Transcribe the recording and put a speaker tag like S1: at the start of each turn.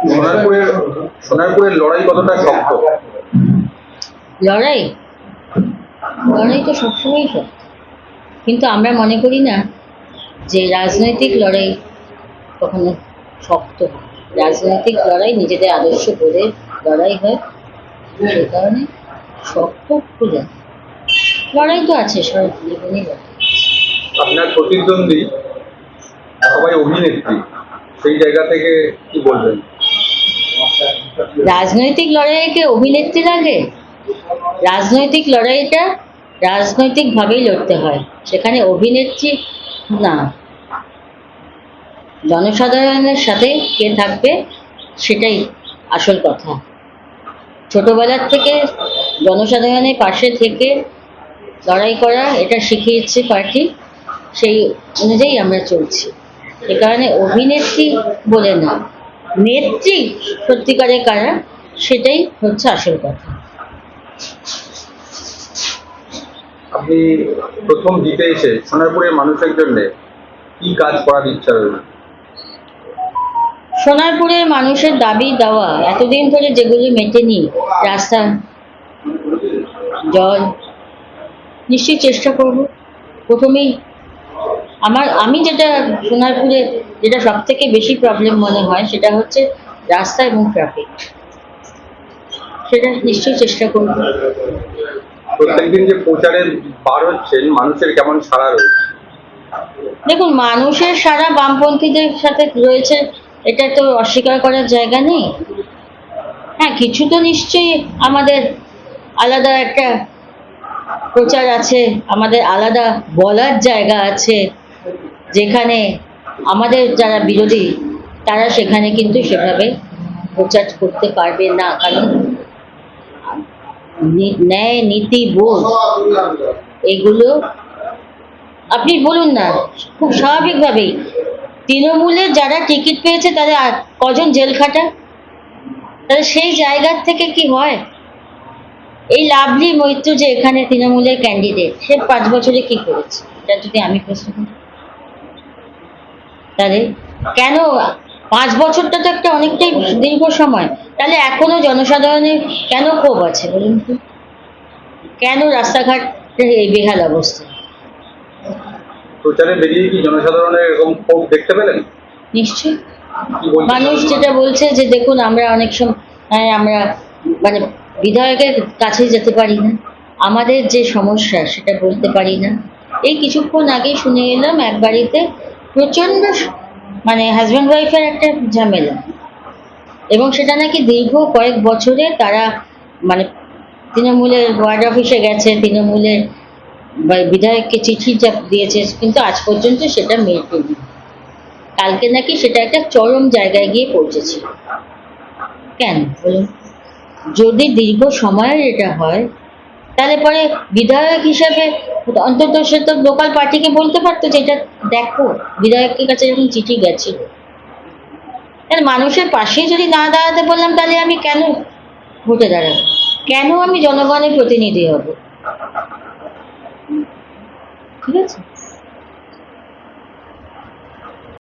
S1: সোনারপুরের সোনারপুরের লড়াই কতটা শক্ত?
S2: লড়াই লড়াই তো সবসময়ই শক্ত, কিন্তু আমরা মনে করি না যে রাজনৈতিক লড়াই কখনো শক্ত হয়। রাজনৈতিক লড়াই নিজেদের আদর্শ বোধের লড়াই হয়, সে কারণে শক্ত খুঁজে লড়াই তো আছে, সব জীবনই লড়াই।
S1: আপনার প্রতিদ্বন্দ্বী সবাই অভিনেত্রী, সেই জায়গা থেকে কি বলবেন?
S2: রাজনৈতিক লড়াইকে অভিনেত্রী লাগে? রাজনৈতিক লড়াইটা রাজনৈতিকভাবেই লড়তে হয়, সেখানে অভিনেত্রী না। জনসাধারণের সাথে কে থাকবে সেটাই আসল কথা। ছোটবেলার থেকে জনসাধারণের পাশে থেকে লড়াই করা এটা শিখিয়েছে পার্টি, সেই অনুযায়ী আমরা চলছি। সে কারণে অভিনেত্রী বলে না, নেত্রী সত্যিকারে কারা সেটাই হচ্ছে আসল কথা।
S1: আপনি প্রথম জিতে এসে সোনারপুরের মানুষের জন্য কি কাজ করার ইচ্ছা রয়েছে?
S2: সোনারপুরের মানুষের দাবি দেওয়া এতদিন ধরে যেগুলি মেটেনি, রাস্তা, জল, নিশ্চয়ই চেষ্টা করব। প্রথমেই আমি যেটা সোনারপুরে যেটা সব থেকে বেশি প্রবলেম মনে হয় সেটা হচ্ছে রাস্তা এবং ট্রাফিক, সেটা নিশ্চয়ই চেষ্টা করব।
S1: প্রত্যেকদিন যে প্রচারে বার হচ্ছেন, মানুষের কেমন সাড়া রয়েছে?
S2: দেখুন, মানুষের সারা বামপন্থীদের সাথে রয়েছে, এটা তো অস্বীকার করার জায়গা নেই। হ্যাঁ, কিছু তো নিশ্চয়ই আমাদের আলাদা একটা প্রচার আছে, আমাদের আলাদা বলার জায়গা আছে, যেখানে আমাদের যারা বিরোধী তারা সেখানে কিন্তু সেভাবে প্রচার করতে পারবে না, কারণ ন্যায় নীতি বোধ এগুলো আপনি বলুন না, খুব স্বাভাবিকভাবেই তৃণমূলের যারা টিকিট পেয়েছে তাদের কজন জেল খাটা, তাহলে সেই জায়গার থেকে কি হয়? এই লাভলি মৈত্র যে এখানে তৃণমূলের ক্যান্ডিডেট, সে 5 বছরে কি করেছে এটা যদি আমি প্রশ্ন করি, তাহলে কেন 5 বছরটা তো একটা অনেকটাই দীর্ঘ সময়, তাহলে এখনো জনসাধারণের কেন ক্ষোভ আছে বলুন তো? কেন রাস্তাঘাটের এই বেহাল অবস্থা?
S1: প্রচারে বেরিয়ে কি জনসাধারণের এরকম ক্ষোভ দেখতে পেলেন?
S2: নিশ্চয়ই
S1: কি বলছেন?
S2: মানুষ যেটা বলছে যে দেখুন, আমরা অনেক সময় আমরা মানে বিধায়কের কাছে যেতে পারি না, আমাদের যে সমস্যা সেটা বলতে পারি না। এই কিছুক্ষণ আগে শুনে এলাম এক বাড়িতে প্রচন্ড মানে হাজব্যান্ড ওয়াইফের একটা ঝামেলা, এবং সেটা নাকি দীর্ঘ কয়েক বছরে তারা মানে তৃণমূলের ওয়ার্ড অফিসে গেছে, তৃণমূলের বিধায়ককে চিঠি দিয়েছে, কিন্তু আজ পর্যন্ত সেটা মেটেনি। কালকে নাকি সেটা একটা চরম জায়গায় গিয়ে পৌঁছেছে। কেন বলুন? যদি দীর্ঘ সময়ের এটা হয়, তাহলে পরে বিধায়ক হিসাবে অন্তত সে তো লোকাল পার্টিকে বলতে পারতো যে এটা দেখো, বিধায়কের কাছে যখন চিঠি গেছিল। তাহলে মানুষের পাশে যদি না দাঁড়াতে বললাম, তাহলে আমি কেন ভোটে দাঁড়াবো? কেন আমি জনগণের প্রতিনিধি হব? ঠিক আছে।